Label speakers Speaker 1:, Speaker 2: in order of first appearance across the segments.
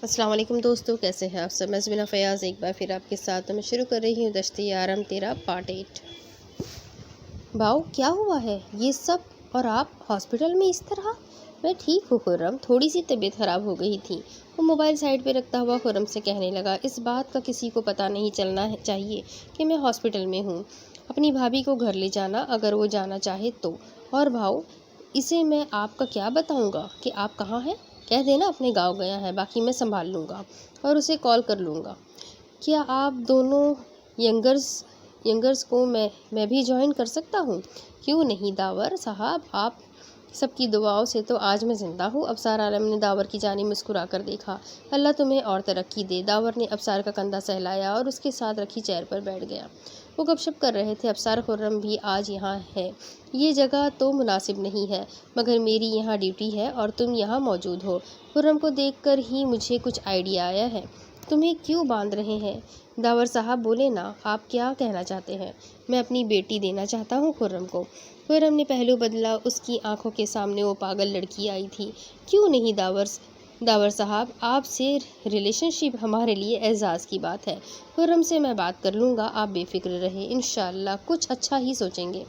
Speaker 1: السلام علیکم دوستو، کیسے ہیں آپ سب؟ میں زبینہ فیاض ایک بار پھر آپ کے ساتھ میں شروع کر رہی ہوں دشت یارم تیرا پارٹ 8۔ باؤ کیا ہوا ہے یہ سب، اور آپ ہاسپٹل میں اس طرح؟ میں ٹھیک ہوں خرم، تھوڑی سی طبیعت خراب ہو گئی تھی۔ وہ موبائل سائڈ پہ رکھتا ہوا خرم سے کہنے لگا، اس بات کا کسی کو پتہ نہیں چلنا چاہیے کہ میں ہاسپٹل میں ہوں۔ اپنی بھابھی کو گھر لے جانا اگر وہ جانا چاہے تو، اور بھاؤ اسے میں آپ کا کیا بتاؤں گا کہ آپ کہاں ہیں؟ کہہ دینا اپنے گاؤں گیا ہے، باقی میں سنبھال لوں گا اور اسے کال کر لوں گا۔ کیا آپ دونوں ینگرز کو میں بھی جوائن کر سکتا ہوں؟ کیوں نہیں داور صاحب، آپ سب کی دعاؤں سے تو آج میں زندہ ہوں۔ ابصار عالم نے داور کی جانب مسکرا کر دیکھا۔ اللہ تمہیں اور ترقی دے۔ داور نے ابصار کا کندھا سہلایا اور اس کے ساتھ رکھی چیئر پر بیٹھ گیا۔ وہ گپ شپ کر رہے تھے۔ ابصار، خرم بھی آج یہاں ہے۔ یہ جگہ تو مناسب نہیں ہے، مگر میری یہاں ڈیوٹی ہے اور تم یہاں موجود ہو۔ خرم کو دیکھ کر ہی مجھے کچھ آئیڈیا آیا ہے۔ تمہیں کیوں باندھ رہے ہیں؟ داور صاحب بولے نا، آپ کیا کہنا چاہتے ہیں؟ میں اپنی بیٹی دینا چاہتا ہوں خرم کو۔ خرم نے پہلو بدلا، اس کی آنکھوں کے سامنے وہ پاگل لڑکی آئی تھی۔ کیوں نہیں داور صاحب، آپ سے ریلیشن شپ ہمارے لیے اعزاز کی بات ہے۔ خرم سے میں بات کر لوں گا، آپ بے فکر رہیں، انشاءاللہ کچھ اچھا ہی سوچیں گے۔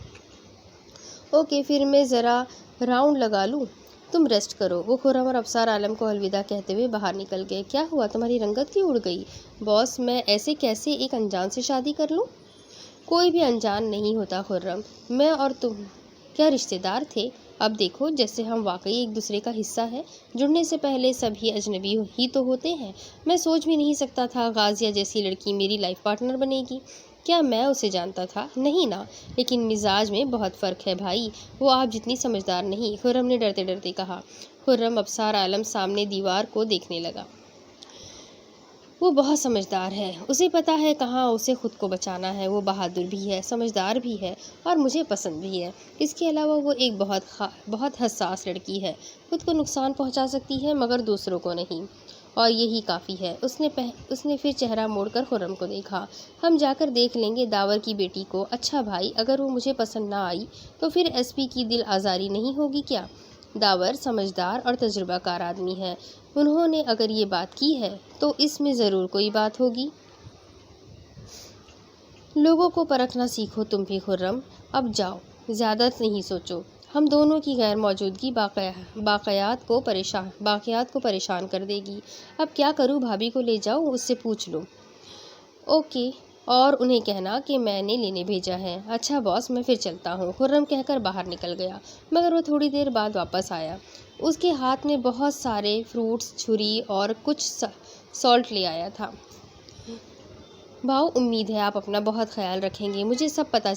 Speaker 1: اوکے، پھر میں ذرا راؤنڈ لگا لوں، تم ریسٹ کرو۔ وہ خرم اور ابصار عالم کو الوداع کہتے ہوئے باہر نکل گئے۔ کیا ہوا، تمہاری رنگت کیوں اڑ گئی؟ باس، میں ایسے کیسے ایک انجان سے شادی کر لوں؟ کوئی بھی انجان نہیں ہوتا خرم، میں اور تم کیا رشتے دار تھے؟ اب دیکھو جیسے ہم واقعی ایک دوسرے کا حصہ ہیں۔ جڑنے سے پہلے سبھی اجنبی ہی تو ہوتے ہیں۔ میں سوچ بھی نہیں سکتا تھا غازیہ جیسی لڑکی میری لائف پارٹنر بنے گی۔ کیا میں اسے جانتا تھا؟ نہیں نا، لیکن مزاج میں بہت فرق ہے بھائی، وہ آپ جتنی سمجھدار نہیں، خرم نے ڈرتے ڈرتے کہا۔ خرم ابصار عالم سامنے دیوار کو دیکھنے لگا۔ وہ بہت سمجھدار ہے، اسے پتہ ہے کہاں اسے خود کو بچانا ہے۔ وہ بہادر بھی ہے، سمجھدار بھی ہے اور مجھے پسند بھی ہے۔ اس کے علاوہ وہ ایک بہت حساس لڑکی ہے، خود کو نقصان پہنچا سکتی ہے مگر دوسروں کو نہیں، اور یہی کافی ہے۔ اس نے پھر چہرہ موڑ کر خرم کو دیکھا۔ ہم جا کر دیکھ لیں گے داور کی بیٹی کو۔ اچھا بھائی، اگر وہ مجھے پسند نہ آئی تو پھر ایس پی کی دل آزاری نہیں ہوگی کیا؟ داور سمجھدار اور تجربہ کار آدمی ہے، انہوں نے اگر یہ بات کی ہے تو اس میں ضرور کوئی بات ہوگی۔ لوگوں کو پرکھنا سیکھو تم بھی خرم، اب جاؤ، زیادہ نہیں سوچو۔ ہم دونوں کی غیر موجودگی باقیات کو پریشان کر دے گی۔ اب کیا کروں؟ بھابھی کو لے جاؤ، اس سے پوچھ لو۔ اوکے، اور انہیں کہنا کہ میں نے لینے بھیجا ہے۔ اچھا باس، میں پھر چلتا ہوں، خرم کہہ کر باہر نکل گیا، مگر وہ تھوڑی دیر بعد واپس آیا۔ اس کے ہاتھ میں بہت سارے فروٹس، چھری اور کچھ سالٹ لے آیا تھا۔ بھاؤ، امید ہے آپ اپنا بہت خیال رکھیں گے، مجھے سب پتہ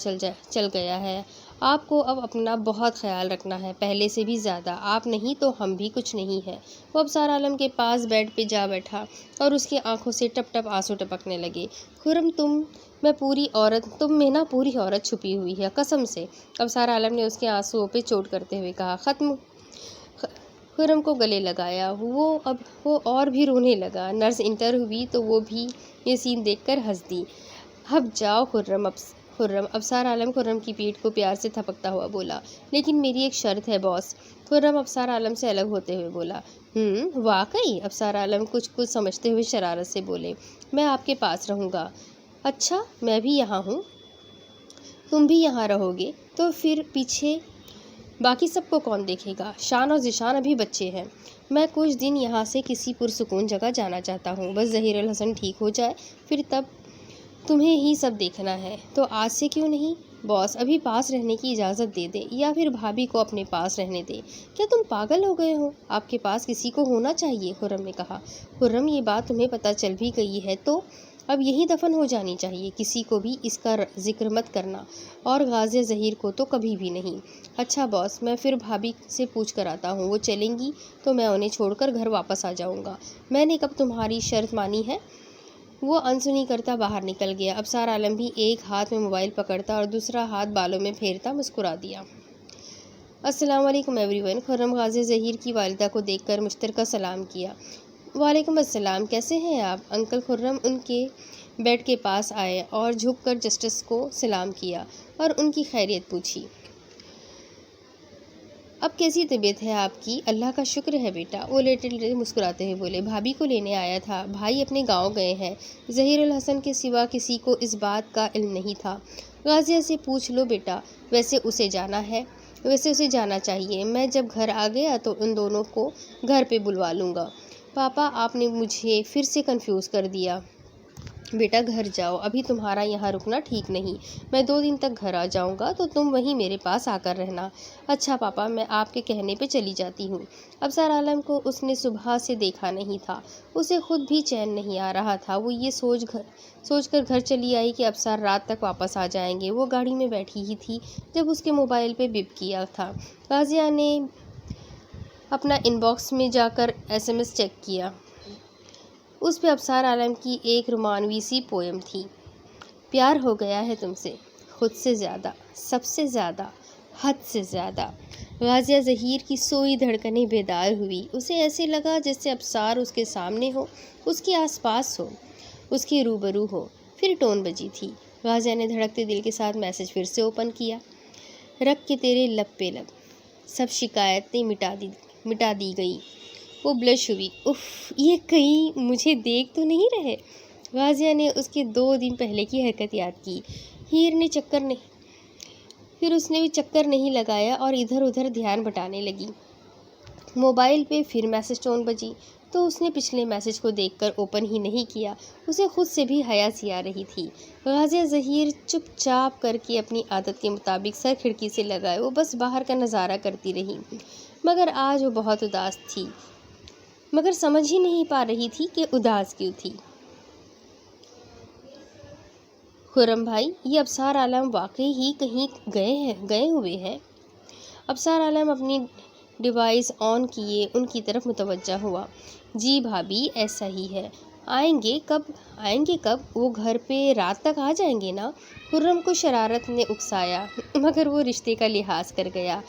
Speaker 1: چل گیا ہے۔ آپ کو اب اپنا بہت خیال رکھنا ہے، پہلے سے بھی زیادہ۔ آپ نہیں تو ہم بھی کچھ نہیں ہے۔ وہ ابصار عالم کے پاس بیڈ پہ جا بیٹھا اور اس کی آنکھوں سے ٹپ ٹپ آنسو ٹپکنے لگے۔ خرم، تم میں نا پوری عورت چھپی ہوئی ہے، قسم سے۔ ابصار عالم نے اس کے آنسوؤں پہ چوٹ کرتے ہوئے کہا۔ خرم کو گلے لگایا، وہ اور بھی رونے لگا۔ نرس انٹر ہوئی تو وہ بھی یہ سین دیکھ کر ہنس دی۔ اب جاؤ خرم۔ ابصار عالم خرم کی پیٹھ کو پیار سے تھپکتا ہوا بولا۔ لیکن میری ایک شرط ہے باس۔ خرم ابصار عالم سے الگ ہوتے ہوئے بولا۔ واقعی؟ ابصار عالم کچھ سمجھتے ہوئے شرارت سے بولے۔ میں آپ کے پاس رہوں گا۔ اچھا، میں بھی یہاں ہوں، تم بھی یہاں رہو گے تو پھر پیچھے باقی سب کو کون دیکھے گا؟ شان اور ذیشان ابھی بچے ہیں۔ میں کچھ دن یہاں سے کسی پرسکون جگہ جانا چاہتا ہوں، بس ظہیر الحسن ٹھیک ہو جائے، پھر تب تمہیں ہی سب دیکھنا ہے۔ تو آج سے کیوں نہیں؟ باس ابھی پاس رہنے کی اجازت دے دے، یا پھر بھابھی کو اپنے پاس رہنے دے۔ کیا تم پاگل ہو گئے ہو؟ آپ کے پاس کسی کو ہونا چاہیے، خرم نے کہا۔ خرم، یہ بات تمہیں پتہ چل بھی گئی ہے تو اب یہی دفن ہو جانی چاہیے، کسی کو بھی اس کا ذکر مت کرنا، اور غازیہ ظہیر کو تو کبھی بھی نہیں۔ اچھا باس، میں پھر بھابھی سے پوچھ کر آتا ہوں، وہ چلیں گی تو میں انہیں چھوڑ کر گھر واپس آ جاؤں گا۔ میں نے کب تمہاری شرط مانی ہے؟ وہ انسنی کرتا باہر نکل گیا۔ ابصار عالم بھی ایک ہاتھ میں موبائل پکڑتا اور دوسرا ہاتھ بالوں میں پھیرتا مسکرا دیا۔ السلام علیکم ایوری ون۔ خرم غازیہ ظہیر کی والدہ کو دیکھ کر مشترکہ سلام کیا۔ وعلیکم السلام، کیسے ہیں آپ انکل؟ خرم ان کے بیڈ کے پاس آئے اور جھک کر جسٹس کو سلام کیا اور ان کی خیریت پوچھی۔ اب کیسی طبیعت ہے آپ کی؟ اللہ کا شکر ہے بیٹا، وہ لیٹے لیٹے مسکراتے ہوئے بولے۔ بھابھی کو لینے آیا تھا، بھائی اپنے گاؤں گئے ہیں۔ ظہیر الحسن کے سوا کسی کو اس بات کا علم نہیں تھا۔ غازیہ سے پوچھ لو بیٹا، ویسے اسے جانا چاہیے۔ میں جب گھر آ گیا تو ان دونوں کو گھر پہ بلوا لوں گا۔ پاپا آپ نے مجھے پھر سے کنفیوز کر دیا۔ بیٹا گھر جاؤ، ابھی تمہارا یہاں رکنا ٹھیک نہیں۔ میں 2 دن تک گھر آ جاؤں گا تو تم وہیں میرے پاس آ کر رہنا۔ اچھا پاپا، میں آپ کے کہنے پہ چلی جاتی ہوں۔ ابصار عالم کو اس نے صبح سے دیکھا نہیں تھا، اسے خود بھی چین نہیں آ رہا تھا۔ وہ یہ سوچ کر گھر چلی آئی کہ ابصار رات تک واپس آ جائیں گے۔ وہ گاڑی میں بیٹھی ہی تھی جب اس کے موبائل پہ بپ کیا تھا۔ غازیہ نے اپنا ان باکس میں جا کر SMS چیک کیا۔ اس پہ ابصار عالم کی ایک رومانوی سی پوئم تھی۔ پیار ہو گیا ہے تم سے، خود سے زیادہ، سب سے زیادہ، حد سے زیادہ۔ غازیہ ظہیر کی سوئی دھڑکنیں بیدار ہوئی۔ اسے ایسے لگا جیسے ابصار اس کے سامنے ہو، اس کے آس پاس ہو، اس کے روبرو ہو۔ پھر ٹون بجی تھی۔ غازیہ نے دھڑکتے دل کے ساتھ میسج پھر سے اوپن کیا۔ رکھ کے تیرے لب پہ لب، سب شکایتیں مٹا دی گئی۔ وہ بلش ہوئی۔ اف، یہ کہیں مجھے دیکھ تو نہیں رہے؟ غازیہ نے اس کے 2 دن پہلے کی حرکت یاد کی۔ پھر اس نے بھی چکر نہیں لگایا اور ادھر ادھر دھیان بٹانے لگی۔ موبائل پہ پھر میسج ٹون بجی تو اس نے پچھلے میسج کو دیکھ کر اوپن ہی نہیں کیا۔ اسے خود سے بھی حیا سی آ رہی تھی۔ غازیہ ظہیر چپ چاپ کر کے اپنی عادت کے مطابق سر کھڑکی سے لگائے وہ بس باہر کا نظارہ کرتی رہی، مگر آج وہ بہت اداس تھی، مگر سمجھ ہی نہیں پا رہی تھی کہ اداس کیوں تھی۔ خرم بھائی، یہ ابصار عالم واقعی ہی کہیں گئے ہوئے ہیں؟ ابصار عالم اپنی ڈیوائس آن کیے ان کی طرف متوجہ ہوا۔ جی بھابھی، ایسا ہی ہے۔ آئیں گے کب؟ وہ گھر پہ رات تک آ جائیں گے نا؟ خرم کو شرارت نے اکسایا، مگر وہ رشتے کا لحاظ کر گیا،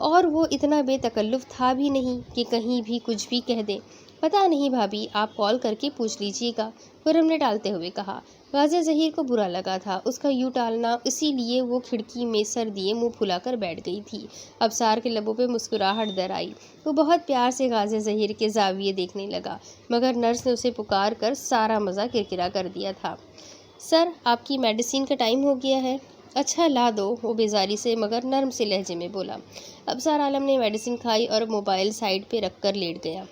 Speaker 1: اور وہ اتنا بے تکلف تھا بھی نہیں کہ کہیں بھی کچھ بھی کہہ دے۔ پتہ نہیں بھابھی، آپ کال کر کے پوچھ لیجیے گا، خرم نے ٹالتے ہوئے کہا۔ غازیہ ظہیر کو برا لگا تھا اس کا یوں ٹالنا، اسی لیے وہ کھڑکی میں سر دیے منہ پھلا کر بیٹھ گئی تھی۔ ابصار کے لبوں پہ مسکراہٹ در آئی۔ وہ بہت پیار سے غازیہ ظہیر کے زاویے دیکھنے لگا، مگر نرس نے اسے پکار کر سارا مزہ کرکرا کر دیا تھا۔ سر، آپ کی میڈیسن کا ٹائم ہو گیا ہے۔ اچھا لا دو، وہ بیزاری سے مگر نرم سے لہجے میں بولا۔ ابصار عالم نے میڈیسن کھائی اور موبائل سائیڈ پہ رکھ کر لیٹ گیا،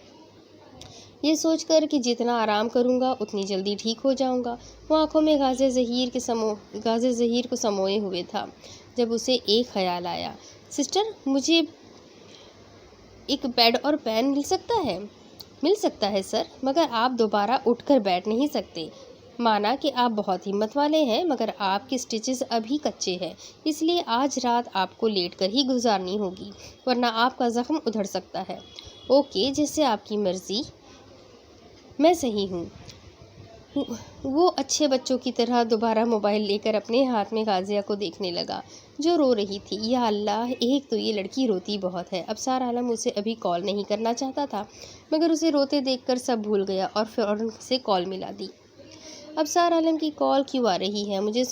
Speaker 1: یہ سوچ کر کہ جتنا آرام کروں گا اتنی جلدی ٹھیک ہو جاؤں گا۔ وہ آنکھوں میں غازیہ ظہیر کو سموئے ہوئے تھا، جب اسے ایک خیال آیا۔ سسٹر، مجھے ایک بیڈ اور پین مل سکتا ہے؟ مل سکتا ہے سر، مگر آپ دوبارہ اٹھ کر بیٹھ نہیں سکتے۔ مانا کہ آپ بہت ہمت والے ہیں، مگر آپ کے سٹچز ابھی کچے ہیں، اس لیے آج رات آپ کو لیٹ کر ہی گزارنی ہوگی، ورنہ آپ کا زخم ادھڑ سکتا ہے۔ اوکے، جیسے آپ کی مرضی، میں صحیح ہوں۔ وہ اچھے بچوں کی طرح دوبارہ موبائل لے کر اپنے ہاتھ میں غازیہ کو دیکھنے لگا جو رو رہی تھی۔ یا اللہ، ایک تو یہ لڑکی روتی بہت ہے۔ ابصار عالم اسے ابھی کال نہیں کرنا چاہتا تھا، مگر اسے روتے دیکھ کر سب بھول گیا اور فوراً سے کال ملا دی۔ ابصار عالم کی کال کیوں آ رہی ہے؟ مجھے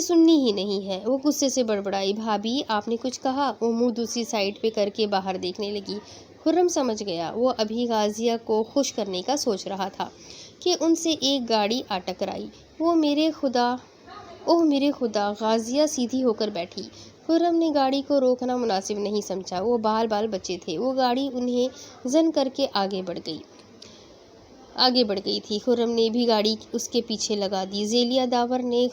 Speaker 1: سننی ہی نہیں ہے، وہ غصے سے بڑبڑائی۔ بھابھی، آپ نے کچھ کہا؟ وہ منہ دوسری سائڈ پہ کر کے باہر دیکھنے لگی۔ خرم سمجھ گیا، وہ ابھی غازیہ کو خوش کرنے کا سوچ رہا تھا کہ ان سے ایک گاڑی آ ٹکرائی۔ اوہ میرے خدا! غازیہ سیدھی ہو کر بیٹھی۔ خرم نے گاڑی کو روکنا مناسب نہیں سمجھا، وہ بال بچے تھے۔ وہ گاڑی انہیں زن کر کے آگے بڑھ گئی تھی۔ خرم نے بھی گاڑی اس کے پیچھے لگا دی۔ ذیلیہ داور نے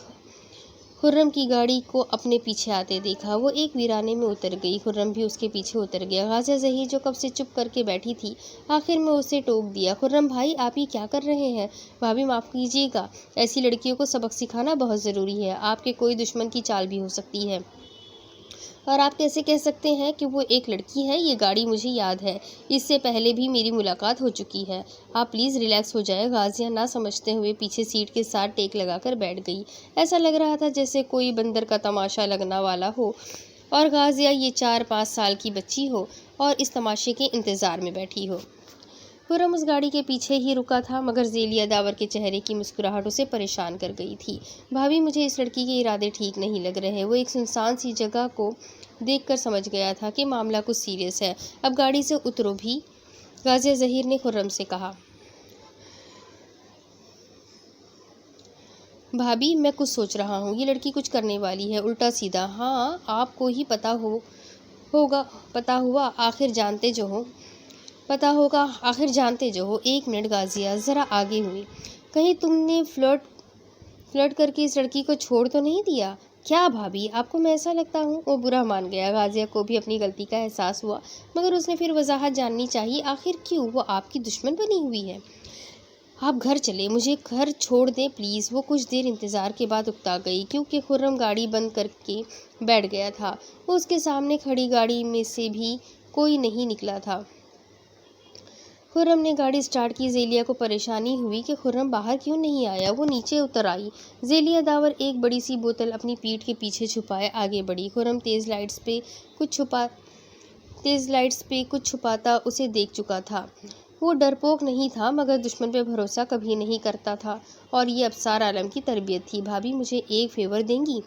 Speaker 1: خرم کی گاڑی کو اپنے پیچھے آتے دیکھا، وہ ایک ویرانے میں اتر گئی۔ خرم بھی اس کے پیچھے اتر گیا۔ غازیہ ظہیر جو کب سے چپ کر کے بیٹھی تھی، آخر میں اسے ٹوک دیا۔ خرم بھائی، آپ یہ کیا کر رہے ہیں؟ بھابھی معاف کیجیے گا، ایسی لڑکیوں کو سبق سکھانا بہت ضروری ہے۔ آپ کے کوئی دشمن کی چال بھی ہو سکتی ہے، اور آپ کیسے کہہ سکتے ہیں کہ وہ ایک لڑکی ہے؟ یہ گاڑی مجھے یاد ہے، اس سے پہلے بھی میری ملاقات ہو چکی ہے۔ آپ پلیز ریلیکس ہو جائیں۔ غازیہ نہ سمجھتے ہوئے پیچھے سیٹ کے ساتھ ٹیک لگا کر بیٹھ گئی۔ ایسا لگ رہا تھا جیسے کوئی بندر کا تماشا لگنا والا ہو اور غازیہ یہ 4-5 سال کی بچی ہو اور اس تماشے کے انتظار میں بیٹھی ہو۔ خرم اس گاڑی کے پیچھے ہی رکا تھا، مگر ذیلیہ داور کے چہرے کی مسکراہٹ اسے پریشان کر گئی تھی۔ بھابھی، مجھے اس لڑکی کے ارادے ٹھیک نہیں لگ رہے۔ وہ ایک سنسان سی جگہ کو دیکھ کر سمجھ گیا تھا کہ معاملہ کچھ سیریس ہے۔ اب گاڑی سے اترو بھی، غازیہ ظہیر نے خرم سے کہا۔ بھابھی، میں کچھ سوچ رہا ہوں، یہ لڑکی کچھ کرنے والی ہے، الٹا سیدھا۔ ہاں، آپ کو ہی پتہ ہوگا آخر جانتے جو ہو۔ ایک منٹ غازیہ ذرا آگے ہوئی۔ کہیں تم نے فلرٹ کر کے اس لڑکی کو چھوڑ تو نہیں دیا؟ کیا بھابھی، آپ کو میں ایسا لگتا ہوں؟ وہ برا مان گیا۔ غازیہ کو بھی اپنی غلطی کا احساس ہوا، مگر اس نے پھر وضاحت جاننی چاہی۔ آخر کیوں؟ وہ آپ کی دشمن بنی ہوئی ہے؟ آپ گھر چلیں، مجھے گھر چھوڑ دیں پلیز۔ وہ کچھ دیر انتظار کے بعد اکتا گئی، کیونکہ خرم گاڑی بند کر کے بیٹھ گیا تھا۔ اس کے سامنے کھڑی گاڑی میں سے بھی کوئی نہیں نکلا تھا۔ خرم نے گاڑی سٹارٹ کی۔ ذیلیہ کو پریشانی ہوئی کہ خرم باہر کیوں نہیں آیا۔ وہ نیچے اتر آئی۔ ذیلیہ داور ایک بڑی سی بوتل اپنی پیٹھ کے پیچھے چھپائے آگے بڑھی۔ خرم تیز لائٹس پہ کچھ چھپاتا اسے دیکھ چکا تھا۔ وہ ڈرپوک نہیں تھا، مگر دشمن پہ بھروسہ کبھی نہیں کرتا تھا، اور یہ ابصار عالم کی تربیت تھی۔ بھابھی، مجھے ایک فیور دیں گی؟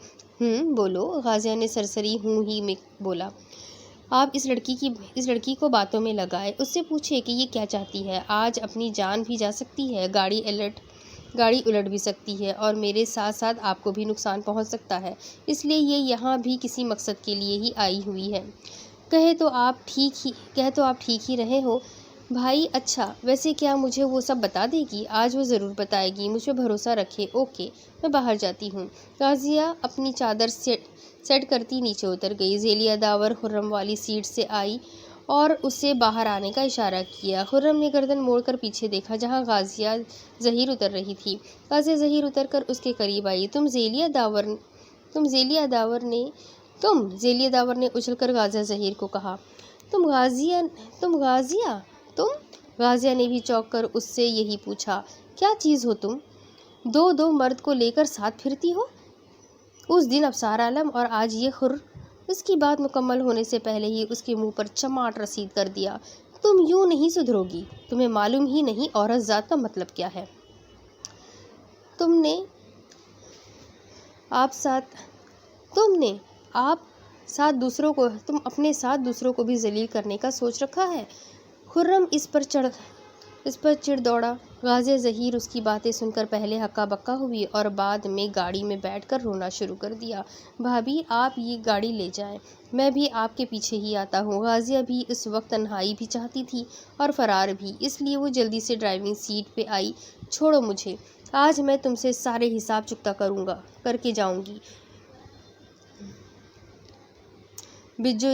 Speaker 1: بولو، غازیہ نے سرسری ہوں ہی میں بولا۔ آپ اس لڑکی کو باتوں میں لگائے، اس سے پوچھے کہ یہ کیا چاہتی ہے۔ آج اپنی جان بھی جا سکتی ہے، گاڑی الٹ بھی سکتی ہے، اور میرے ساتھ ساتھ آپ کو بھی نقصان پہنچ سکتا ہے۔ اس لیے یہ یہاں بھی کسی مقصد کے لیے ہی آئی ہوئی ہے۔ کہہ تو آپ ٹھیک ہی رہے ہو بھائی۔ اچھا، ویسے کیا مجھے وہ سب بتا دے گی؟ آج وہ ضرور بتائے گی، مجھ پہ بھروسہ رکھے۔ اوکے، میں باہر جاتی ہوں۔ غازیہ اپنی چادر سیٹ کرتی نیچے اتر گئی۔ ذیلیہ داور خرم والی سیٹ سے آئی اور اسے باہر آنے کا اشارہ کیا۔ خرم نے گردن موڑ کر پیچھے دیکھا، جہاں غازیہ ظہیر اتر رہی تھی۔ غازیہ ظہیر اتر کر اس کے قریب آئی۔ ذیلیہ داور نے اچھل کر غازیہ ظہیر کو کہا۔ غازیہ نے بھی چونک کر اس سے یہی پوچھا۔ کیا چیز ہو تم؟ دو مرد کو لے کر ساتھ پھرتی ہو؟ اس دن ابصار عالم اور آج یہ خر۔ اس کی بات مکمل ہونے سے پہلے ہی اس کے منہ پر چماٹ رسید کر دیا۔ تم یوں نہیں سدھرو گی۔ تمہیں معلوم ہی نہیں عورت ذات کا مطلب کیا ہے۔ تم اپنے ساتھ دوسروں کو بھی ذلیل کرنے کا سوچ رکھا ہے۔ خرم اس پر چڑ دوڑا۔ غازیہ ظہیر اس کی باتیں سن کر پہلے ہکا بکا ہوئی اور بعد میں گاڑی میں بیٹھ کر رونا شروع کر دیا۔ بھابھی، آپ یہ گاڑی لے جائیں، میں بھی آپ کے پیچھے ہی آتا ہوں۔ غازیہ بھی اس وقت تنہائی بھی چاہتی تھی اور فرار بھی، اس لیے وہ جلدی سے ڈرائیونگ سیٹ پہ آئی۔ چھوڑو مجھے، آج میں تم سے سارے حساب چکتا کر کے جاؤں گی۔ بجو،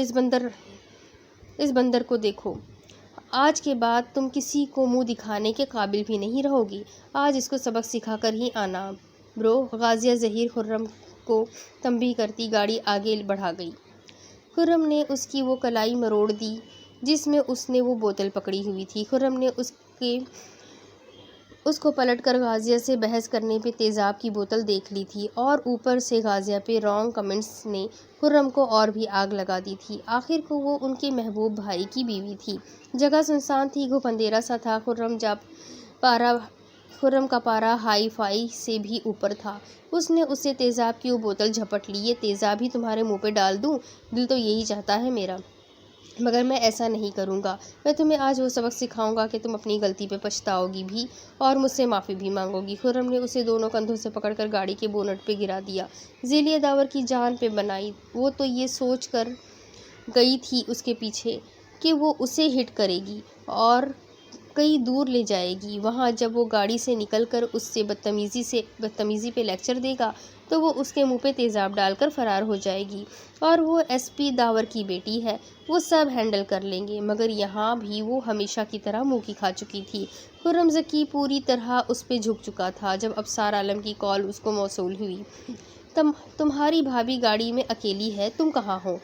Speaker 1: اس بندر کو دیکھو۔ آج کے بعد تم کسی کو منہ دکھانے کے قابل بھی نہیں رہو گی۔ آج اس کو سبق سکھا کر ہی آنا۔ برو، غازیہ ظہیر خرم کو تنبیہ کرتی گاڑی آگے بڑھا گئی۔ خرم نے اس کی وہ کلائی مروڑ دی جس میں اس نے وہ بوتل پکڑی ہوئی تھی۔ خرم نے اس کو پلٹ کر غازیہ سے بحث کرنے پہ تیزاب کی بوتل دیکھ لی تھی، اور اوپر سے غازیہ پہ رانگ کمنٹس نے خرم کو اور بھی آگ لگا دی تھی۔ آخر کو وہ ان کے محبوب بھائی کی بیوی تھی۔ جگہ سنسان تھی، گھپ اندھیرا سا تھا۔ خرم کا پارا ہائی فائی سے بھی اوپر تھا۔ اس نے اس سے تیزاب کی وہ بوتل جھپٹ لی۔ یہ تیزاب ہی تمہارے منہ پہ ڈال دوں؟ دل تو یہی چاہتا ہے میرا، مگر میں ایسا نہیں کروں گا۔ میں تمہیں آج وہ سبق سکھاؤں گا کہ تم اپنی غلطی پہ پچھتاؤ گی بھی اور مجھ سے معافی بھی مانگو گی۔ خرم نے اسے دونوں کندھوں سے پکڑ کر گاڑی کے بونٹ پہ گرا دیا۔ ذیلیہ داور کی جان پہ بنائی۔ وہ تو یہ سوچ کر گئی تھی اس کے پیچھے کہ وہ اسے ہٹ کرے گی اور کہیں دور لے جائے گی۔ وہاں جب وہ گاڑی سے نکل کر اس سے بدتمیزی پہ لیکچر دے گا تو وہ اس کے منہ پہ تیزاب ڈال کر فرار ہو جائے گی، اور وہ ایس پی داور کی بیٹی ہے، وہ سب ہینڈل کر لیں گے۔ مگر یہاں بھی وہ ہمیشہ کی طرح منہ کی کھا چکی تھی۔ خرم ذکی پوری طرح اس پہ جھک چکا تھا جب ابصار عالم کی کال اس کو موصول ہوئی۔ تمہاری بھابھی گاڑی میں اکیلی ہے، تم کہاں ہو؟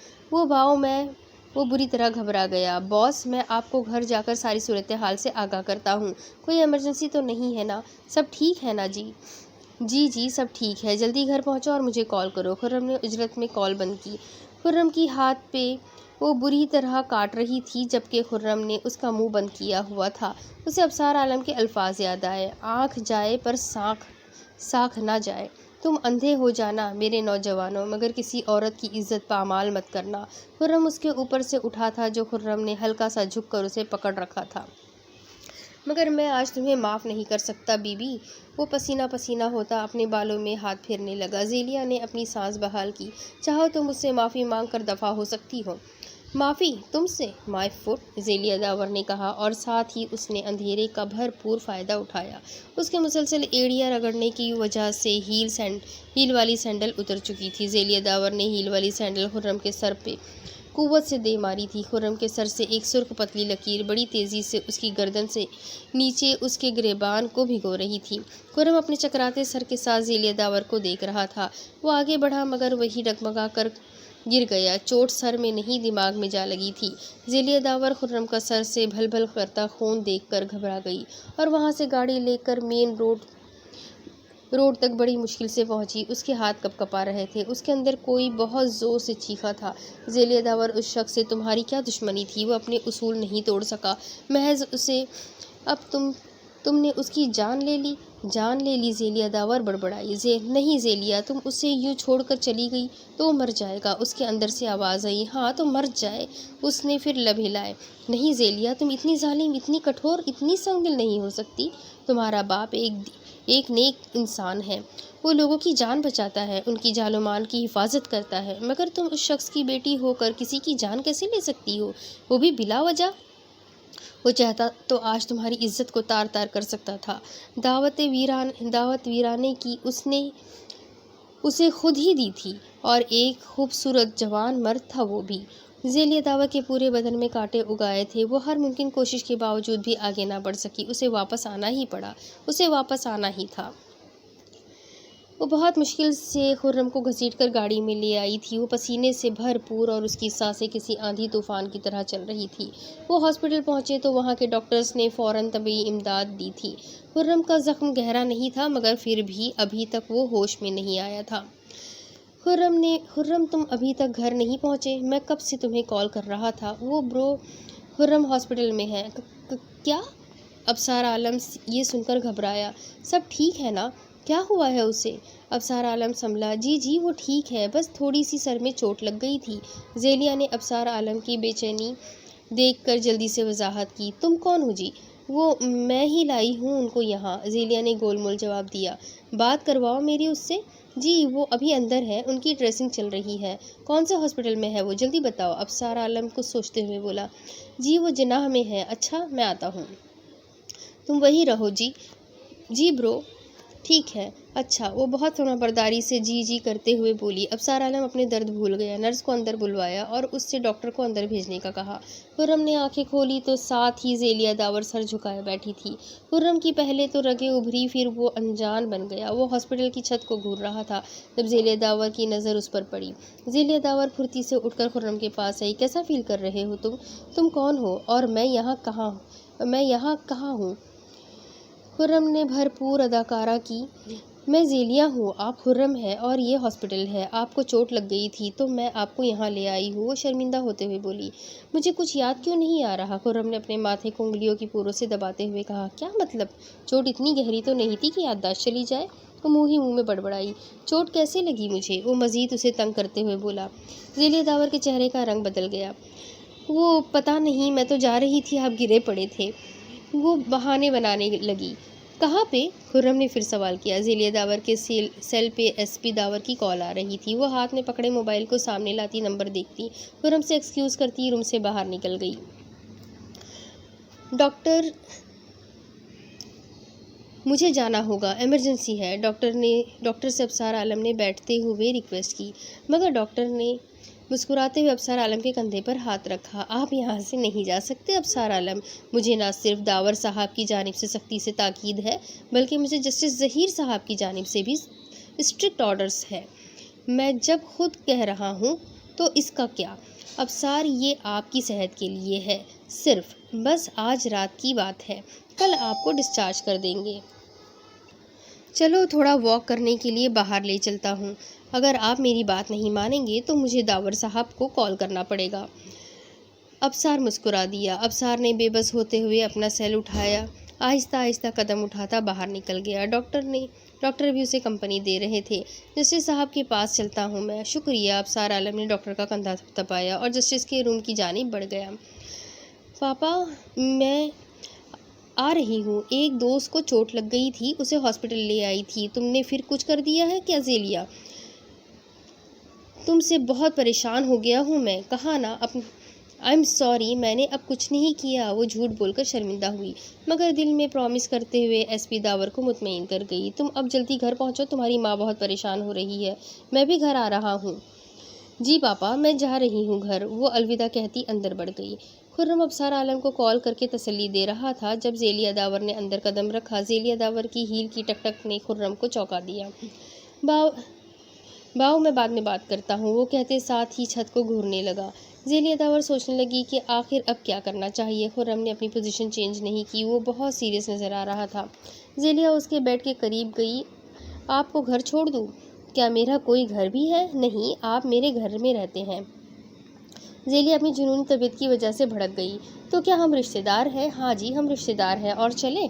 Speaker 1: وہ بری طرح گھبرا گیا۔ باس، میں آپ کو گھر جا کر ساری صورتحال سے آگاہ کرتا ہوں۔ کوئی ایمرجنسی تو نہیں ہے نا؟ سب ٹھیک ہے نا جی؟ جی سب ٹھیک ہے، جلدی گھر پہنچو اور مجھے کال کرو۔ خرم نے اجرت میں کال بند کی۔ خرم کی ہاتھ پہ وہ بری طرح کاٹ رہی تھی جبکہ خرم نے اس کا منہ بند کیا ہوا تھا۔ اسے ابصار عالم کے الفاظ یاد آئے، آنکھ جائے پر ساکھ نہ جائے۔ تم اندھے ہو جانا میرے نوجوانوں، مگر کسی عورت کی عزت پامال مت کرنا۔ خرم اس کے اوپر سے اٹھا تھا جو خرم نے ہلکا سا جھک کر اسے پکڑ رکھا تھا۔ مگر میں آج تمہیں معاف نہیں کر سکتا بی بی۔ وہ پسینہ پسینہ ہوتا اپنے بالوں میں ہاتھ پھیرنے لگا۔ زیلیہ نے اپنی سانس بحال کی۔ چاہو تو مجھ سے معافی مانگ کر دفع ہو سکتی ہو۔ معافی تم سے؟ مائی فٹ، زیلیہ داور نے کہا، اور ساتھ ہی اس نے اندھیرے کا بھرپور فائدہ اٹھایا۔ اس کے مسلسل ایڑیاں رگڑنے کی وجہ سے ہیل والی سینڈل اتر چکی تھی۔ زیلیہ داور نے ہیل والی سینڈل خرم کے سر پہ قوت سے دے ماری تھی۔ خرم کے سر سے ایک سرخ پتلی لکیر بڑی تیزی سے اس کی گردن سے نیچے اس کے گریبان کو بھگو رہی تھی۔ خرم اپنے چکراتے سر کے ساتھ زیلیہ داور کو دیکھ رہا تھا۔ وہ آگے بڑھا مگر وہی ڈگمگا کر گر گیا۔ چوٹ سر میں نہیں دماغ میں جا لگی تھی۔ زیلیہ داور خرم کا سر سے بھل بھل کرتا خون دیکھ کر گھبرا گئی اور وہاں سے گاڑی لے کر مین روڈ تک بڑی مشکل سے پہنچی۔ اس کے ہاتھ کپ کپا رہے تھے۔ اس کے اندر کوئی بہت زور سے چیخا تھا، زیلیہ داور اس شخص سے تمہاری کیا دشمنی تھی؟ وہ اپنے اصول نہیں توڑ سکا، محض اسے اب تم نے اس کی جان لے لی۔ جان لے لی؟ زیلیہ داور بڑبڑائی۔ نہیں زیلیہ، تم اسے یوں چھوڑ کر چلی گئی تو وہ مر جائے گا۔ اس کے اندر سے آواز آئی۔ ہاں تو مر جائے۔ اس نے پھر لب ہلائے۔ نہیں زیلیہ، تم اتنی ظالم، اتنی کٹھور، اتنی سنگ دل نہیں ہو سکتی۔ تمہارا باپ ایک نیک انسان ہے، وہ لوگوں کی جان بچاتا ہے، ان کی جان و مال کی حفاظت کرتا ہے، مگر تم اس شخص کی بیٹی ہو کر کسی کی جان کیسے لے سکتی ہو، وہ بھی بلا وجہ؟ وہ چاہتا تو آج تمہاری عزت کو تار تار کر سکتا تھا۔ دعوت ویرانے کی اس نے اسے خود ہی دی تھی، اور ایک خوبصورت جوان مرد تھا وہ بھی۔ زیلیہ داور کے پورے بدن میں کانٹے اگائے تھے۔ وہ ہر ممکن کوشش کے باوجود بھی آگے نہ بڑھ سکی۔ اسے واپس آنا ہی پڑا، اسے واپس آنا ہی تھا۔ وہ بہت مشکل سے خرم کو گھسیٹ کر گاڑی میں لے آئی تھی۔ وہ پسینے سے بھرپور اور اس کی سانسیں کسی آندھی طوفان کی طرح چل رہی تھی۔ وہ ہاسپٹل پہنچے تو وہاں کے ڈاکٹرز نے فوراً طبی امداد دی تھی۔ خرم کا زخم گہرا نہیں تھا مگر پھر بھی ابھی تک وہ ہوش میں نہیں آیا تھا۔ خرم تم ابھی تک گھر نہیں پہنچے؟ میں کب سے تمہیں کال کر رہا تھا۔ وہ برو خرم ہاسپٹل میں ہے۔ کیا؟ ابصار عالم یہ سن کر گھبرایا۔ سب ٹھیک ہے نا؟ کیا ہوا ہے اسے؟ ابصار عالم سنبھلا۔ جی وہ ٹھیک ہے، بس تھوڑی سی سر میں چوٹ لگ گئی تھی۔ زیلیہ نے ابصار عالم کی بے چینی دیکھ کر جلدی سے وضاحت کی۔ تم کون ہو جی؟ وہ میں ہی لائی ہوں ان کو یہاں، زیلیہ نے گول مول جواب دیا۔ بات کرواؤ میری اس سے۔ جی وہ ابھی اندر ہے، ان کی ڈریسنگ چل رہی ہے۔ کون سے ہاسپٹل میں ہے وہ؟ جلدی بتاؤ، ابصار عالم کچھ سوچتے ہوئے بولا۔ جی وہ جناح میں ہے۔ اچھا میں آتا ہوں، تم وہیں رہو جی برو ٹھیک ہے۔ اچھا۔ وہ بہت فرما برداری سے جی کرتے ہوئے بولی۔ ابصار عالم اپنے درد بھول گیا، نرس کو اندر بلوایا اور اس سے ڈاکٹر کو اندر بھیجنے کا کہا۔ خرم نے آنکھیں کھولی تو ساتھ ہی زیلیہ داور سر جھکائے بیٹھی تھی۔ خرم کی پہلے تو رگیں ابھری، پھر وہ انجان بن گیا۔ وہ ہاسپٹل کی چھت کو گھور رہا تھا جب زیلیہ داور کی نظر اس پر پڑی۔ زیلیہ داور پھرتی سے اٹھ کر خرم کے پاس آئی۔ کیسا فیل کر رہے ہو تم کون ہو اور میں یہاں کہاں ہوں؟ خرم نے بھرپور اداکارہ کی۔ میں زیلیہ ہوں، آپ خرم ہیں اور یہ ہاسپٹل ہے۔ آپ کو چوٹ لگ گئی تھی تو میں آپ کو یہاں لے آئی ہوں، وہ شرمندہ ہوتے ہوئے بولی۔ مجھے کچھ یاد کیوں نہیں آ رہا؟ خرم نے اپنے ماتھے کو انگلیوں کی پوروں سے دباتے ہوئے کہا۔ کیا مطلب؟ چوٹ اتنی گہری تو نہیں تھی کہ یادداشت چلی جائے؟ وہ منہ میں بڑبڑائی۔ چوٹ کیسے لگی مجھے؟ وہ مزید اسے تنگ کرتے ہوئے بولا۔ زیلیہ داور کے چہرے کا رنگ بدل گیا۔ وہ پتہ نہیں، میں تو جا رہی تھی، آپ گرے پڑے تھے۔ وہ بہانے بنانے لگی۔ کہاں پہ؟ خرم نے پھر سوال کیا۔ زیلیہ داور کے سیل پہ ایس پی داور کی کال آ رہی تھی۔ وہ ہاتھ میں پکڑے موبائل کو سامنے لاتی نمبر دیکھتی خرم سے ایکسکیوز کرتی روم سے باہر نکل گئی۔ ڈاکٹر مجھے جانا ہوگا، ایمرجنسی ہے، ڈاکٹر سے ابصار عالم نے بیٹھتے ہوئے ریکویسٹ کی، مگر ڈاکٹر نے مسکراتے ہوئے ابصار عالم کے کندھے پر ہاتھ رکھا۔ آپ یہاں سے نہیں جا سکتے ابصار عالم، مجھے نہ صرف داور صاحب کی جانب سے سختی سے تاکید ہے بلکہ مجھے جسٹس ظہیر صاحب کی جانب سے بھی اسٹرکٹ آرڈرز ہے۔ میں جب خود کہہ رہا ہوں تو اس کا کیا؟ ابصار یہ آپ کی صحت کے لیے ہے صرف، بس آج رات کی بات ہے، کل آپ کو ڈسچارج کر دیں گے۔ چلو تھوڑا واک کرنے کے لیے باہر لے چلتا ہوں، اگر آپ میری بات نہیں مانیں گے تو مجھے داور صاحب کو کال کرنا پڑے گا۔ ابصار مسکرا دیا۔ ابصار نے بے بس ہوتے ہوئے اپنا سیل اٹھایا، آہستہ آہستہ قدم اٹھاتا باہر نکل گیا۔ ڈاکٹر بھی اسے کمپنی دے رہے تھے۔ جسٹس صاحب کے پاس چلتا ہوں میں۔ شکریہ۔ ابصار عالم نے ڈاکٹر کا کندھا تھپتھپایا اور جسٹس کے روم کی جانب بڑھ گیا۔ پاپا، میں آ رہی ہوں۔ ایک دوست کو چوٹ لگ گئی تھی، اسے ہاسپٹل لے آئی تھی۔ تم نے پھر کچھ کر دیا ہے کیا زیلیہ؟ تم سے بہت پریشان ہو گیا ہوں میں۔ کہا نا آئی ایم سوری، میں نے اب کچھ نہیں کیا۔ وہ جھوٹ بول کر شرمندہ ہوئی، مگر دل میں پرامس کرتے ہوئے ایس پی داور کو مطمئن کر گئی۔ تم اب جلدی گھر پہنچو، تمہاری ماں بہت پریشان ہو رہی ہے۔ میں بھی گھر آ رہا ہوں۔ جی پاپا، میں جا رہی ہوں گھر۔ وہ الوداع کہتی اندر بڑھ گئی۔ خرم ابصار عالم کو کال کر کے تسلی دے رہا تھا جب زیلیہ داور نے اندر قدم رکھا۔ زیلیہ داور کی ہیل کی ٹک ٹک نے خرم کو چونکا دیا۔ باؤ میں بعد میں بات کرتا ہوں، وہ کہتے ساتھ ہی چھت کو گھورنے لگا۔ زیلیہ داور سوچنے لگی کہ آخر اب کیا کرنا چاہیے۔ خرم نے اپنی پوزیشن چینج نہیں کی، وہ بہت سیریس نظر آ رہا تھا۔ زیلیہ اس کے بیڈ کے قریب گئی۔ آپ کو گھر چھوڑ دوں؟ کیا میرا کوئی گھر بھی ہے؟ نہیں، آپ میرے گھر میں رہتے ہیں۔ زیلیہ اپنی جنونی طبیعت کی وجہ سے بھڑک گئی۔ تو کیا ہم رشتہ دار ہیں؟ ہاں جی، ہم رشتہ دار ہیں۔ اور چلیں؟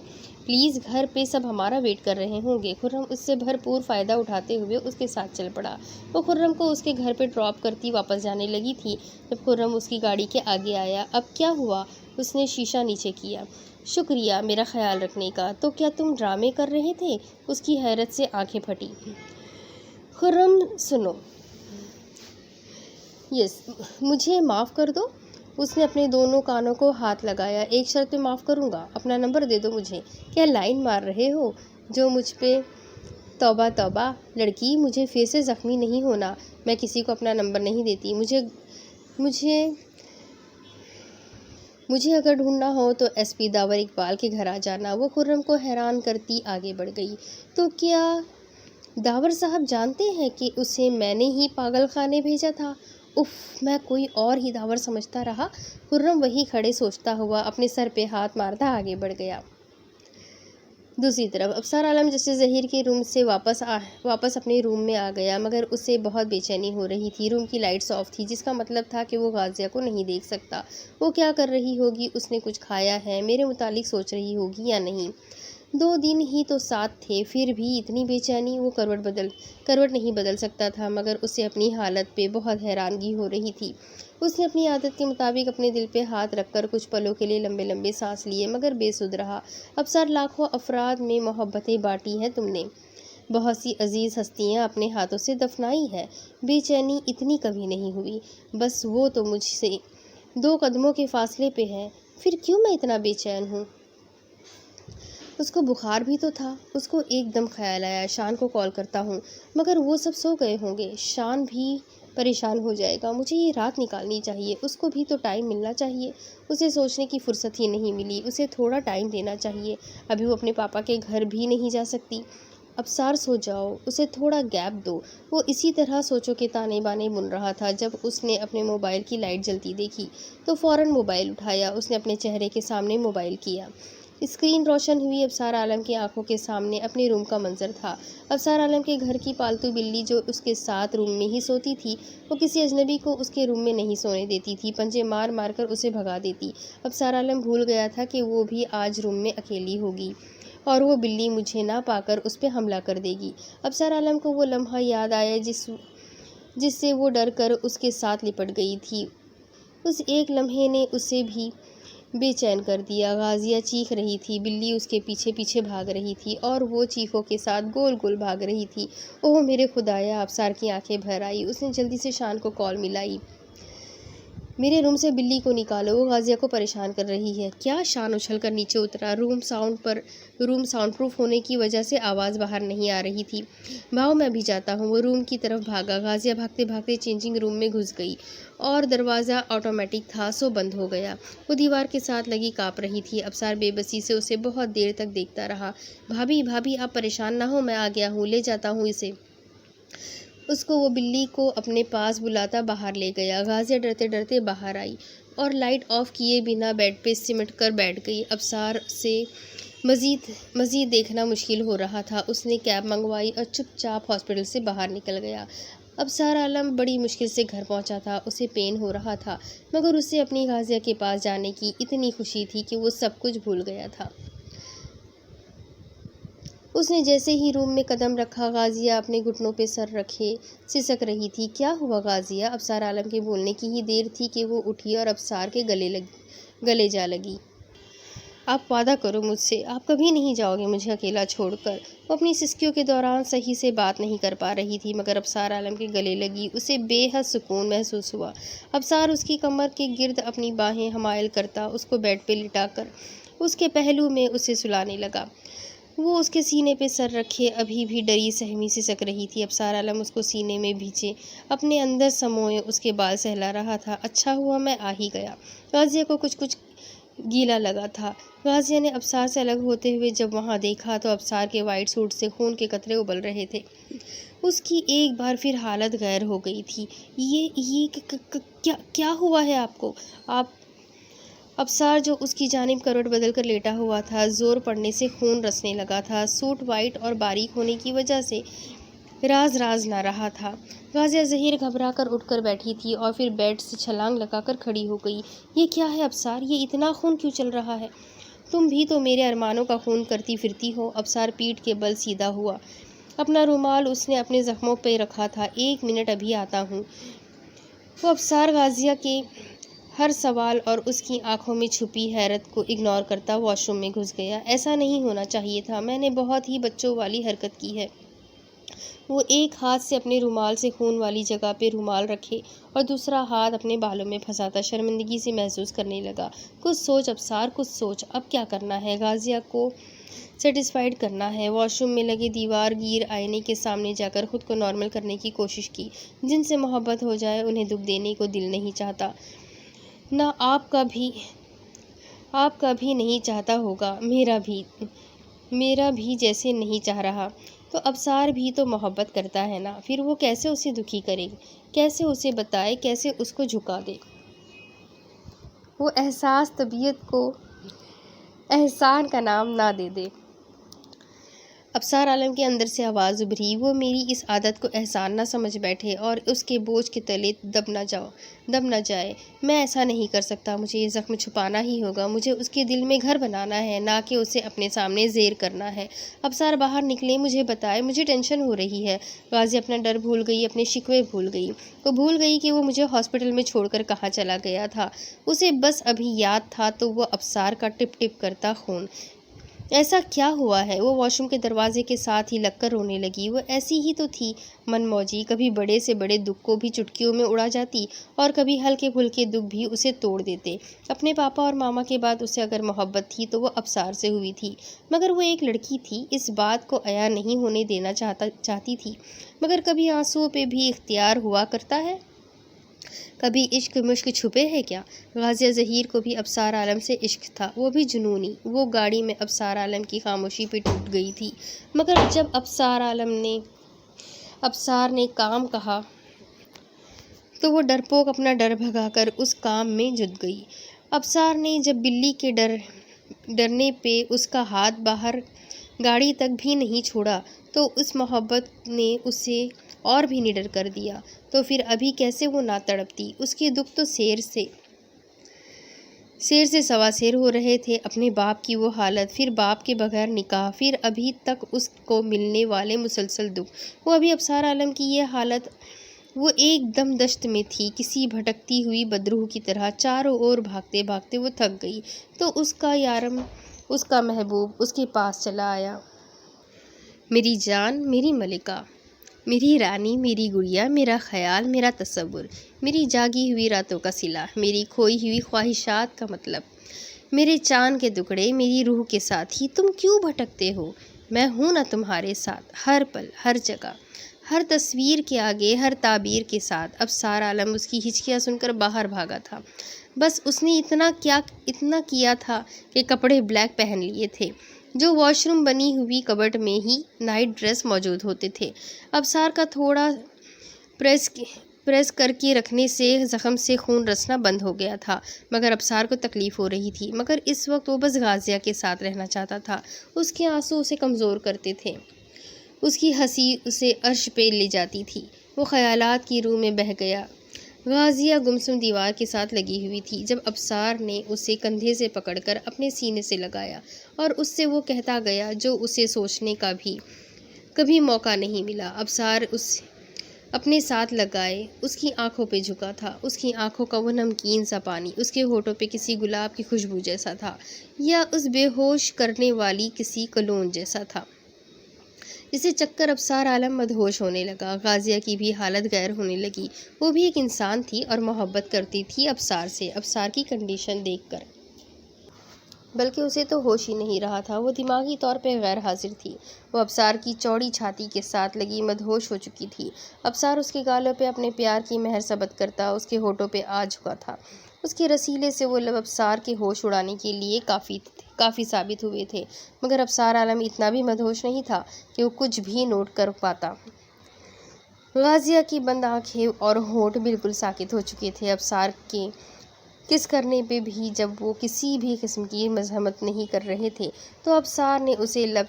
Speaker 1: پلیز، گھر پہ سب ہمارا ویٹ کر رہے ہوں گے۔ خرم اس سے بھرپور فائدہ اٹھاتے ہوئے اس کے ساتھ چل پڑا۔ وہ خرم کو اس کے گھر پہ ڈراپ کرتی واپس جانے لگی تھی جب خرم اس کی گاڑی کے آگے آیا۔ اب کیا ہوا؟ اس نے شیشہ نیچے کیا۔ شکریہ میرا خیال رکھنے کا۔ تو کیا تم ڈرامے کر رہے تھے؟ اس کی حیرت سے آنکھیں پھٹی۔ خرم، سنو، مجھے معاف کر دو۔ اس نے اپنے دونوں کانوں کو ہاتھ لگایا۔ ایک شرط پہ معاف کروں گا، اپنا نمبر دے دو مجھے۔ کیا لائن مار رہے ہو جو مجھ پہ؟ توبہ توبہ لڑکی، مجھے پھر سے زخمی نہیں ہونا۔ میں کسی کو اپنا نمبر نہیں دیتی۔ مجھے اگر ڈھونڈنا ہو تو ایس پی داور اقبال کے گھر آ جانا۔ وہ خرم کو حیران کرتی آگے بڑھ گئی۔ تو کیا داور صاحب جانتے ہیں کہ اسے میں نے ہی پاگل خانے بھیجا تھا؟ اف، میں کوئی اور ہی داور سمجھتا رہا۔ خرم وہی کھڑے سوچتا ہوا اپنے سر پہ ہاتھ مارتا آگے بڑھ گیا۔ دوسری طرف ابصار عالم جسٹس ظہیر کے روم سے واپس اپنے روم میں آ گیا، مگر اسے بہت بے چینی ہو رہی تھی۔ روم کی لائٹس آف تھی، جس کا مطلب تھا کہ وہ غازیہ کو نہیں دیکھ سکتا۔ وہ کیا کر رہی ہوگی؟ اس نے کچھ کھایا ہے؟ میرے متعلق سوچ رہی ہوگی یا نہیں؟ 2 دن ہی تو ساتھ تھے، پھر بھی اتنی بے چینی؟ وہ کروٹ نہیں بدل سکتا تھا، مگر اسے اپنی حالت پہ بہت حیرانگی ہو رہی تھی۔ اس نے اپنی عادت کے مطابق اپنے دل پہ ہاتھ رکھ کر کچھ پلوں کے لیے لمبے لمبے سانس لیے، مگر بے سدھ رہا۔ ابصار، لاکھوں افراد میں محبتیں بانٹی ہیں تم نے، بہت سی عزیز ہستیاں اپنے ہاتھوں سے دفنائی ہیں، بے چینی اتنی کبھی نہیں ہوئی۔ بس وہ تو مجھ سے 2 قدموں کے فاصلے پہ ہے، پھر کیوں میں اتنا بے چین ہوں؟ اس کو بخار بھی تو تھا۔ اس کو ایک دم خیال آیا، شان کو کال کرتا ہوں، مگر وہ سب سو گئے ہوں گے، شان بھی پریشان ہو جائے گا۔ مجھے یہ رات نکالنی چاہیے، اس کو بھی تو ٹائم ملنا چاہیے۔ اسے سوچنے کی فرصت ہی نہیں ملی۔ اسے تھوڑا ٹائم دینا چاہیے، ابھی وہ اپنے پاپا کے گھر بھی نہیں جا سکتی۔ ابصار، سو جاؤ، اسے تھوڑا گیپ دو۔ وہ اسی طرح سوچوں کے تانے بانے بن رہا تھا جب اس نے اپنے موبائل کی لائٹ جلتی دیکھی تو فوراً موبائل اٹھایا۔ اس نے اپنے چہرے کے سامنے موبائل کیا۔ اسکرین روشن ہوئی۔ ابصار عالم کی آنکھوں کے سامنے اپنے روم کا منظر تھا۔ ابصار عالم کے گھر کی پالتو بلی جو اس کے ساتھ روم میں ہی سوتی تھی، وہ کسی اجنبی کو اس کے روم میں نہیں سونے دیتی تھی، پنجے مار مار کر اسے بھگا دیتی۔ ابصار عالم بھول گیا تھا کہ وہ بھی آج روم میں اکیلی ہوگی اور وہ بلی مجھے نہ پا کر اس پہ حملہ کر دے گی۔ ابصار عالم کو وہ لمحہ یاد آیا جس سے وہ ڈر کر اس کے ساتھ لپٹ گئی تھی۔ اس ایک لمحے نے اسے بھی بے چین کر دیا۔ غازیہ چیخ رہی تھی، بلی اس کے پیچھے پیچھے بھاگ رہی تھی اور وہ چیخوں کے ساتھ گول گول بھاگ رہی تھی۔ اوہ میرے خدایا! ابصار کی آنکھیں بھر آئی۔ اس نے جلدی سے شان کو کال ملائی۔ میرے روم سے بلی کو نکالو، وہ غازیہ کو پریشان کر رہی ہے۔ کیا؟ شان اچھل کر نیچے اترا۔ روم ساؤنڈ پروف ہونے کی وجہ سے آواز باہر نہیں آ رہی تھی۔ بھاؤ، میں بھی جاتا ہوں۔ وہ روم کی طرف بھاگا۔ غازیہ بھاگتے بھاگتے چینجنگ روم میں گھس گئی اور دروازہ آٹومیٹک تھا سو بند ہو گیا۔ وہ دیوار کے ساتھ لگی کانپ رہی تھی۔ ابصار بے بسی سے اسے بہت دیر تک دیکھتا رہا۔ بھابھی آپ پریشان نہ ہو، میں آ گیا ہوں، لے جاتا ہوں اسے۔ اس کو وہ بلی کو اپنے پاس بلاتا باہر لے گیا۔ غازیہ ڈرتے ڈرتے باہر آئی اور لائٹ آف کیے بنا بیڈ پہ سمٹ کر بیٹھ گئی۔ ابصار سے مزید دیکھنا مشکل ہو رہا تھا۔ اس نے کیب منگوائی اور چپ چاپ ہاسپٹل سے باہر نکل گیا۔ ابصار عالم بڑی مشکل سے گھر پہنچا تھا۔ اسے پین ہو رہا تھا، مگر اسے اپنی غازیہ کے پاس جانے کی اتنی خوشی تھی کہ وہ سب کچھ بھول گیا تھا۔ اس نے جیسے ہی روم میں قدم رکھا، غازیہ اپنے گھٹنوں پہ سر رکھے سسک رہی تھی۔ کیا ہوا غازیہ؟ ابصار عالم کے بولنے کی ہی دیر تھی کہ وہ اٹھی اور ابصار کے گلے جا لگی۔ آپ وعدہ کرو مجھ سے، آپ کبھی نہیں جاؤ گے مجھے اکیلا چھوڑ کر۔ وہ اپنی سسکیوں کے دوران صحیح سے بات نہیں کر پا رہی تھی، مگر ابصار عالم کے گلے لگی۔ اسے بے حد سکون محسوس ہوا۔ ابصار اس کی کمر کے گرد اپنی باہیں حمائل کرتا اس کو بیڈ پہ لٹا کر اس کے پہلو میں اسے سلانے لگا۔ وہ اس کے سینے پہ سر رکھے ابھی بھی ڈری سہمی سسک رہی تھی۔ ابصار عالم اس کو سینے میں بھیجے اپنے اندر سموئے اس کے بال سہلا رہا تھا۔ اچھا ہوا میں آ ہی گیا۔ غازیہ کو کچھ گیلا لگا تھا۔ غازیہ نے ابصار سے الگ ہوتے ہوئے جب وہاں دیکھا تو ابصار کے وائٹ سوٹ سے خون کے قطرے ابل رہے تھے۔ اس کی ایک بار پھر حالت غیر ہو گئی تھی۔ کیا ہوا ہے آپ کو؟ ابصار جو اس کی جانب کروٹ بدل کر لیٹا ہوا تھا، زور پڑنے سے خون رسنے لگا تھا۔ سوٹ وائٹ اور باریک ہونے کی وجہ سے راز نہ رہا تھا۔ غازیہ ظہیر گھبرا کر اٹھ کر بیٹھی تھی اور پھر بیڈ سے چھلانگ لگا کر کھڑی ہو گئی۔ یہ کیا ہے ابصار؟ یہ اتنا خون کیوں چل رہا ہے؟ تم بھی تو میرے ارمانوں کا خون کرتی پھرتی ہو۔ ابصار پیٹھ کے بل سیدھا ہوا۔ اپنا رومال اس نے اپنے زخموں پہ رکھا تھا۔ 1 منٹ ابھی آتا ہوں۔ وہ ابصار غازیہ کے ہر سوال اور اس کی آنکھوں میں چھپی حیرت کو اگنور کرتا واش روم میں گھس گیا۔ ایسا نہیں ہونا چاہیے تھا، میں نے بہت ہی بچوں والی حرکت کی ہے۔ وہ ایک ہاتھ سے اپنے رومال سے خون والی جگہ پہ رومال رکھے اور دوسرا ہاتھ اپنے بالوں میں پھنساتا شرمندگی سے محسوس کرنے لگا۔ کچھ سوچ ابصار، کچھ سوچ۔ اب کیا کرنا ہے؟ غازیہ کو سیٹسفائیڈ کرنا ہے۔ واش روم میں لگے دیوار گیر آئینے کے سامنے جا کر خود کو نارمل کرنے کی کوشش کی۔ جن سے محبت ہو جائے انہیں دکھ دینے کو دل نہیں چاہتا، نہ آپ کا بھی نہیں چاہتا ہوگا، میرا بھی جیسے نہیں چاہ رہا۔ تو ابصار بھی تو محبت کرتا ہے نا، پھر وہ کیسے اسے دکھی کرے؟ کیسے اسے بتائے؟ کیسے اس کو جھکا دے؟ وہ احساس طبیعت کو احسان کا نام نہ دے دے۔ ابصار عالم کے اندر سے آواز ابھری، وہ میری اس عادت کو احسان نہ سمجھ بیٹھے اور اس کے بوجھ کے تلے دب نہ جائے۔ میں ایسا نہیں کر سکتا، مجھے یہ زخم چھپانا ہی ہوگا۔ مجھے اس کے دل میں گھر بنانا ہے، نہ کہ اسے اپنے سامنے زیر کرنا ہے۔ ابصار باہر نکلے، مجھے بتائے، مجھے ٹینشن ہو رہی ہے۔ غازیہ اپنا ڈر بھول گئی، اپنے شکوے بھول گئی۔ وہ بھول گئی کہ وہ مجھے ہاسپٹل میں چھوڑ کر کہاں چلا گیا تھا۔ اسے بس ابھی یاد تھا تو وہ ابصار کا ٹپ ٹپ کرتا خون۔ ایسا کیا ہوا ہے؟ وہ واش روم کے دروازے کے ساتھ ہی لگ کر رونے لگی۔ وہ ایسی ہی تو تھی، من موجی، کبھی بڑے سے بڑے دکھ کو بھی چٹکیوں میں اڑا جاتی اور کبھی ہلکے پھلکے دکھ بھی اسے توڑ دیتے۔ اپنے پاپا اور ماما کے بعد اسے اگر محبت تھی تو وہ ابصار سے ہوئی تھی، مگر وہ ایک لڑکی تھی، اس بات کو عیاں نہیں ہونے دینا چاہتی تھی۔ مگر کبھی آنسوؤں پہ بھی اختیار ہوا کرتا ہے، کبھی عشق مشق چھپے ہے کیا؟ غازیہ ظہیر کو بھی ابصار عالم سے عشق تھا، وہ بھی جنونی۔ وہ گاڑی میں ابصار عالم کی خاموشی پہ ٹوٹ گئی تھی، مگر جب ابصار نے کام کہا تو وہ ڈرپوک اپنا ڈر بھگا کر اس کام میں جٹ گئی۔ ابصار نے جب بلی کے ڈرنے پہ اس کا ہاتھ باہر گاڑی تک بھی نہیں چھوڑا تو اس محبت نے اسے اور بھی نڈر کر دیا، تو پھر ابھی کیسے وہ نہ تڑپتی؟ اس کے دکھ تو شیر سے سوا شیر ہو رہے تھے۔ اپنے باپ کی وہ حالت، پھر باپ کے بغیر نکاح، پھر ابھی تک اس کو ملنے والے مسلسل دکھ۔ وہ ابھی ابصار عالم کی یہ حالت، وہ ایک دم دشت میں تھی، کسی بھٹکتی ہوئی بدروح کی طرح چاروں اور بھاگتے بھاگتے وہ تھک گئی تو اس کا یارم، اس کا محبوب اس کے پاس چلا آیا۔ میری جان، میری ملکہ، میری رانی، میری گڑیا، میرا خیال، میرا تصور، میری جاگی ہوئی راتوں کا صلہ، میری کھوئی ہوئی خواہشات کا مطلب، میرے چاند کے ٹکڑے، میری روح کے ساتھی، تم کیوں بھٹکتے ہو؟ میں ہوں نا تمہارے ساتھ، ہر پل، ہر جگہ، ہر تصویر کے آگے، ہر تعبیر کے ساتھ۔ ابصار عالم اس کی ہچکیاں سن کر باہر بھاگا تھا۔ بس اس نے اتنا کیا تھا کہ کپڑے بلیک پہن لیے تھے، جو واش روم بنی ہوئی کبرڈ میں ہی نائٹ ڈریس موجود ہوتے تھے۔ ابصار کا تھوڑا پریس کر کے رکھنے سے زخم سے خون رسنا بند ہو گیا تھا، مگر ابصار کو تکلیف ہو رہی تھی۔ مگر اس وقت وہ بس غازیہ کے ساتھ رہنا چاہتا تھا۔ اس کے آنسو اسے کمزور کرتے تھے، اس کی ہنسی اسے عرش پہ لے جاتی تھی۔ وہ خیالات کی رو میں بہہ گیا۔ غازیہ گمسم دیوار کے ساتھ لگی ہوئی تھی جب ابصار نے اسے کندھے سے پکڑ کر اپنے سینے سے لگایا اور اس سے وہ کہتا گیا جو اسے سوچنے کا بھی کبھی موقع نہیں ملا۔ ابصار اپنے ساتھ لگائے اس کی آنکھوں پہ جھکا تھا۔ اس کی آنکھوں کا وہ نمکین سا پانی اس کے ہونٹوں پہ کسی گلاب کی خوشبو جیسا تھا یا اس بے ہوش کرنے والی کسی کلون جیسا تھا جسے چکھ کر ابصار عالم مدہوش ہونے لگا۔ غازیہ کی بھی حالت غیر ہونے لگی۔ وہ بھی ایک انسان تھی اور محبت کرتی تھی ابصار سے، ابصار کی کنڈیشن دیکھ کر۔ بلکہ اسے تو ہوش ہی نہیں رہا تھا، وہ دماغی طور پہ غیر حاضر تھی۔ وہ ابصار کی چوڑی چھاتی کے ساتھ لگی مدہوش ہو چکی تھی۔ ابصار اس کے گالوں پہ اپنے پیار کی مہر ثبت کرتا اس کے ہونٹوں پہ آ جھکا تھا۔ اس کے رسیلے سے وہ لب ابصار کے ہوش اڑانے کے لیے کافی ثابت ہوئے تھے، مگر ابصار عالم اتنا بھی مدہوش نہیں تھا کہ وہ کچھ بھی نوٹ کر پاتا۔ غازیہ کی بند آنکھیں اور ہونٹ بالکل ساکت ہو چکے تھے۔ ابصار کے کس کرنے پہ بھی جب وہ کسی بھی قسم کی مزاحمت نہیں کر رہے تھے تو ابصار نے اسے لب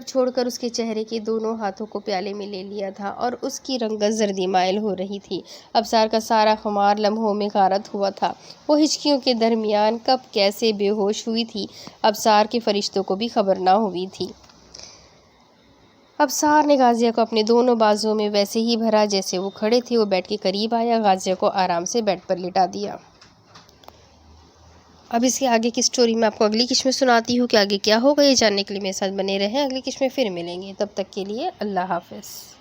Speaker 1: چھوڑ کر اس کے چہرے کے دونوں ہاتھوں کو پیالے میں لے لیا تھا اور اس کی رنگت زردی مائل ہو رہی تھی۔ ابصار کا سارا خمار لمحوں میں غارت ہوا تھا۔ وہ ہچکیوں کے درمیان کب کیسے بے ہوش ہوئی تھی، ابصار کے فرشتوں کو بھی خبر نہ ہوئی تھی۔ ابصار نے غازیہ کو اپنے دونوں بازوؤں میں ویسے ہی بھرا جیسے وہ کھڑے تھے۔ وہ بیڈ کے قریب آیا، غازیہ کو آرام سے بیڈ پر لٹا دیا۔ اب اس کے آگے کی سٹوری میں آپ کو اگلی قسط میں سناتی ہوں کہ آگے کیا ہوگا۔ یہ جاننے کے لیے میرے ساتھ بنے رہیں، اگلی قسط میں پھر ملیں گے، تب تک کے لیے اللہ حافظ۔